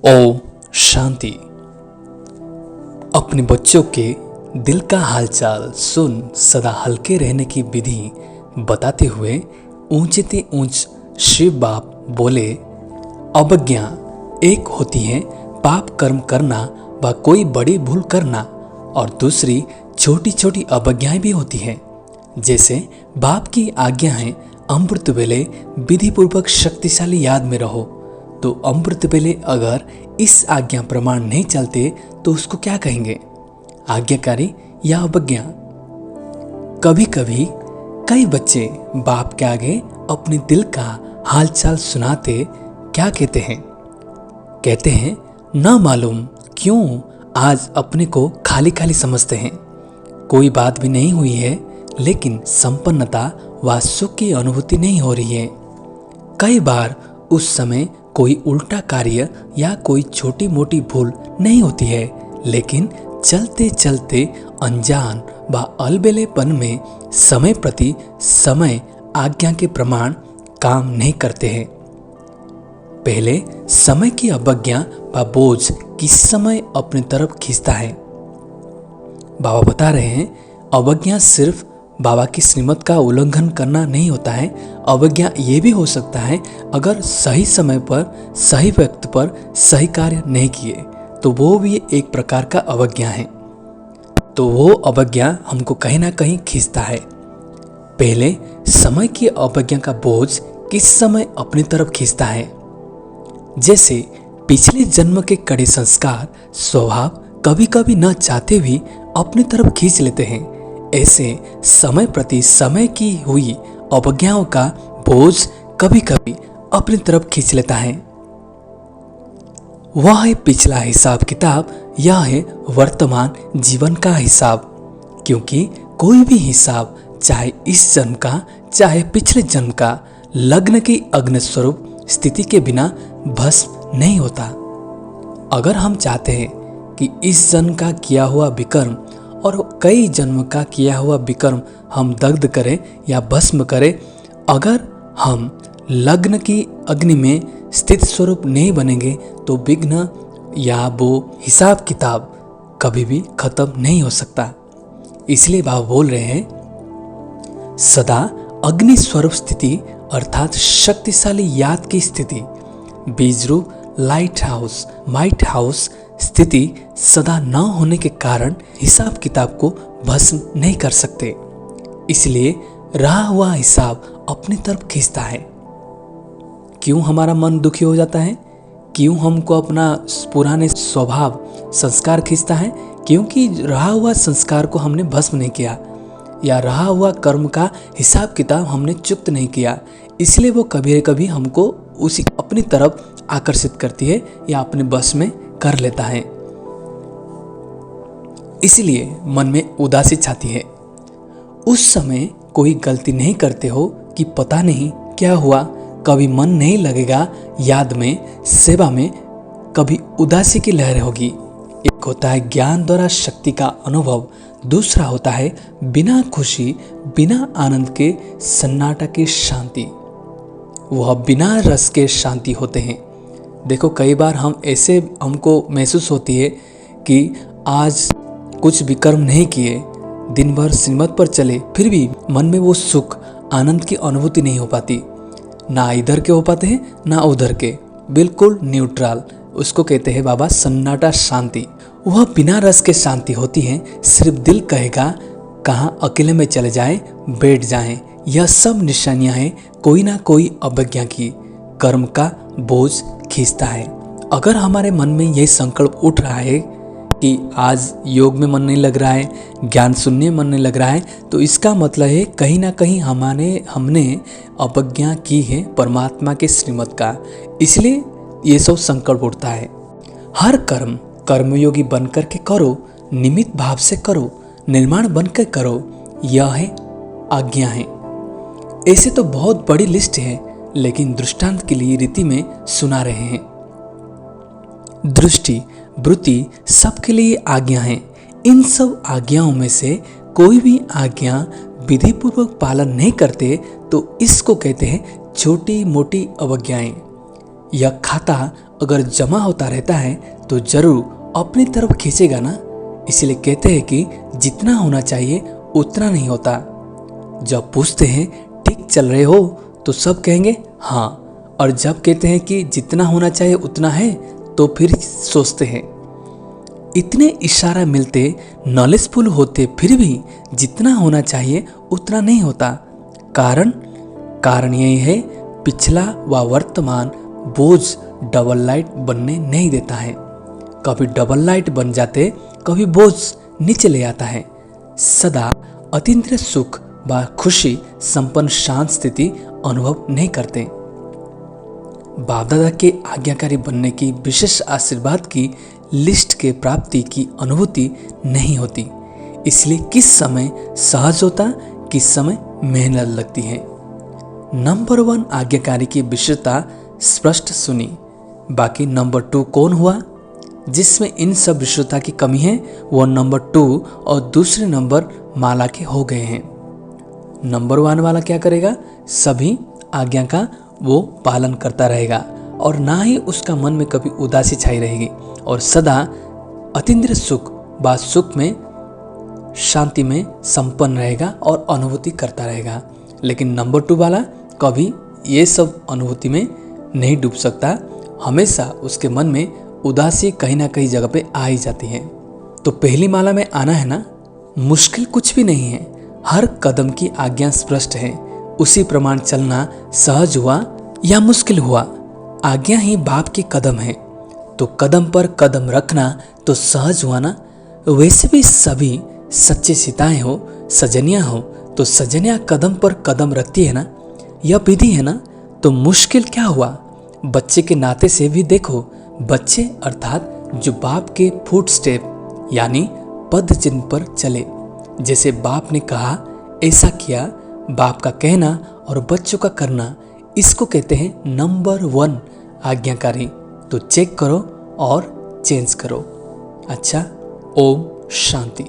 ओम शांति। अपने बच्चों के दिल का हालचाल सुन सदा हल्के रहने की विधि बताते हुए ऊंचे ते ऊंच शिव बाप बोले, अवज्ञा एक होती है पाप कर्म करना व कोई बड़ी भूल करना, और दूसरी छोटी छोटी अवज्ञाएं भी होती हैं। जैसे बाप की आज्ञा है अमृत वेले विधि पूर्वक शक्तिशाली याद में रहो, तो अमृत वेले अगर इस आज्ञा प्रमाण नहीं चलते तो उसको क्या कहेंगे, आज्ञाकारी या अवज्ञा। कभी कभी कई बच्चे बाप के आगे अपने दिल का हालचाल सुनाते क्या कहते हैं ना मालूम क्यों आज अपने को खाली खाली समझते हैं। कोई बात भी नहीं हुई है लेकिन संपन्नता व सुख की अनुभूति नहीं हो रही है। कई बार उस समय कोई उल्टा कार्य या कोई छोटी मोटी भूल नहीं होती है, लेकिन चलते चलते अनजान व अलबेलेपन में समय प्रति समय आज्ञा के प्रमाण काम नहीं करते हैं। पहले समय की अवज्ञा व बोझ किस समय अपनी तरफ खींचता है। बाबा बता रहे हैं, अवज्ञा सिर्फ बाबा की श्रीमत का उल्लंघन करना नहीं होता है। अवज्ञा ये भी हो सकता है अगर सही समय पर सही व्यक्ति पर सही कार्य नहीं किए तो वो भी एक प्रकार का अवज्ञा है। तो वो अवज्ञा हमको कहीं ना कहीं खींचता है। पहले समय की अवज्ञा का बोझ किस समय अपनी तरफ खींचता है। जैसे पिछले जन्म के कड़े संस्कार स्वभाव कभी कभी न चाहते भी अपनी तरफ खींच लेते हैं। ऐसे समय प्रति समय की हुई अवज्ञाओं का बोझ कभी कभी अपनी तरफ खींच लेता है। वह है पिछला हिसाब किताब, यह है वर्तमान जीवन का हिसाब। क्योंकि कोई भी हिसाब चाहे इस जन्म का चाहे पिछले जन्म का लग्न की अग्नि स्वरूप स्थिति के बिना भस्म नहीं होता। अगर हम चाहते हैं कि इस जन्म का किया हुआ विकर्म और कई जन्म का किया हुआ विकर्म हम दग्ध करें या भस्म करें, अगर हम लग्न की अग्नि में स्थित स्वरूप नहीं बनेंगे तो विघ्न या वो हिसाब किताब कभी भी खत्म नहीं हो सकता। इसलिए बाबा बोल रहे हैं, सदा अग्नि स्वरूप स्थिति अर्थात शक्तिशाली याद की स्थिति, बीज रूप लाइट हाउस माइट हाउस स्थिति सदा न होने के कारण हिसाब किताब को भस्म नहीं कर सकते। इसलिए रहा हुआ हिसाब अपनी तरफ खींचता है। क्यों हमारा मन दुखी हो जाता है, क्यों हमको अपना पुराने स्वभाव संस्कार खींचता है, क्योंकि रहा हुआ संस्कार को हमने भस्म नहीं किया या रहा हुआ कर्म का हिसाब किताब हमने चुक्त नहीं किया। इसलिए वो कभी कभी हमको उसी अपनी तरफ आकर्षित करती है या अपने बस में कर लेता है। इसलिए मन में उदासी छाती है। उस समय कोई गलती नहीं करते हो कि पता नहीं क्या हुआ, कभी मन नहीं लगेगा याद में सेवा में, कभी उदासी की लहर होगी। एक होता है ज्ञान द्वारा शक्ति का अनुभव, दूसरा होता है बिना खुशी बिना आनंद के सन्नाटा की शांति। वह बिना रस के शांति होते हैं। देखो कई बार हम ऐसे हमको महसूस होती है कि आज कुछ विकर्म नहीं किए, दिन भर श्रीमत पर चले, फिर भी मन में वो सुख आनंद की अनुभूति नहीं हो पाती। ना इधर के हो पाते हैं ना उधर के, बिल्कुल न्यूट्रल। उसको कहते हैं बाबा सन्नाटा शांति। वह बिना रस के शांति होती है। सिर्फ दिल कहेगा कहाँ अकेले में चले जाएं, बैठ जाएं। यह सब निशानियां हैं कोई ना कोई अवज्ञा की, कर्म का बोझ खींचता है। अगर हमारे मन में यह संकल्प उठ रहा है कि आज योग में मन नहीं लग रहा है, ज्ञान सुनने में मन नहीं लग रहा है, तो इसका मतलब है कहीं ना कहीं हमने अवज्ञा की है परमात्मा के श्रीमत का। इसलिए ये सब संकल्प उठता है। हर कर्म कर्मयोगी बनकर के करो, निमित्त भाव से करो, निर्माण बनकर करो, यह है आज्ञा है। ऐसे तो बहुत बड़ी लिस्ट है, लेकिन दृष्टांत के लिए रीति में सुना रहे हैं। दृष्टि वृत्ति सबके लिए आज्ञा है। इन सब आज्ञाओं में से कोई भी आज्ञा विधि पूर्वक पालन नहीं करते तो इसको कहते हैं छोटी मोटी अवज्ञाएं। यह खाता अगर जमा होता रहता है तो जरूर अपनी तरफ खींचेगा ना। इसलिए कहते हैं कि जितना होना चाहिए उतना नहीं होता। जब पूछते हैं ठीक चल रहे हो तो सब कहेंगे हाँ, और जब कहते हैं कि जितना होना चाहिए उतना है तो फिर सोचते हैं। इतने इशारा मिलते, नॉलेजफुल होते, फिर भी जितना होना चाहिए उतना नहीं होता। कारण यही है, पिछला व वर्तमान बोझ डबल लाइट बनने नहीं देता है। कभी डबल लाइट बन जाते, कभी बोझ नीचे ले आता है। सदा अतीन्द्रिय सुख व खुशी संपन्न शांत स्थिति अनुभव नहीं करते। बाप दादा के आज्ञाकारी बनने की विशेष आशीर्वाद की लिस्ट के प्राप्ति की अनुभूति नहीं होती। इसलिए किस समय सहज होता, किस समय मेहनत लगती है। नंबर 1 आज्ञाकारी की विशेषता स्पष्ट सुनी। बाकी नंबर 2 कौन हुआ जिसमें इन सब विशेषता की कमी है? वो नंबर 2 और दूसरे नंबर माला के हो गए हैं। नंबर 1 वाला क्या करेगा? सभी आज्ञा का वो पालन करता रहेगा और ना ही उसका मन में कभी उदासी छाई रहेगी और सदा अतीन्द्रिय सुख व सुख में, शांति में संपन्न रहेगा और अनुभूति करता रहेगा। लेकिन नंबर 2 वाला कभी ये सब अनुभूति में नहीं डूब सकता। हमेशा उसके मन में उदासी कहीं ना कहीं जगह पे आ ही जाती है। तो पहली माला में आना है ना, मुश्किल कुछ भी नहीं है। हर कदम की आज्ञा स्पष्ट है, उसी प्रमाण चलना सहज हुआ या मुश्किल हुआ, आज्ञा ही बाप के कदम है। तो कदम पर कदम रखना तो सहज हुआ ना। वैसे भी सभी सच्चे सीताएं हो, सजनियां हो, तो सजनियां कदम पर कदम रखती है ना। यह विधि है ना, तो मुश्किल क्या हुआ? बच्चे के नाते से भी देखो, बच्चे अर्थात जो बाप के फुट स्टेप यानी पद चिन्ह पर चले। जैसे बाप ने कहा ऐसा किया, बाप का कहना और बच्चों का करना, इसको कहते हैं नंबर 1 आज्ञाकारी। तो चेक करो और चेंज करो। अच्छा, ओम शांति।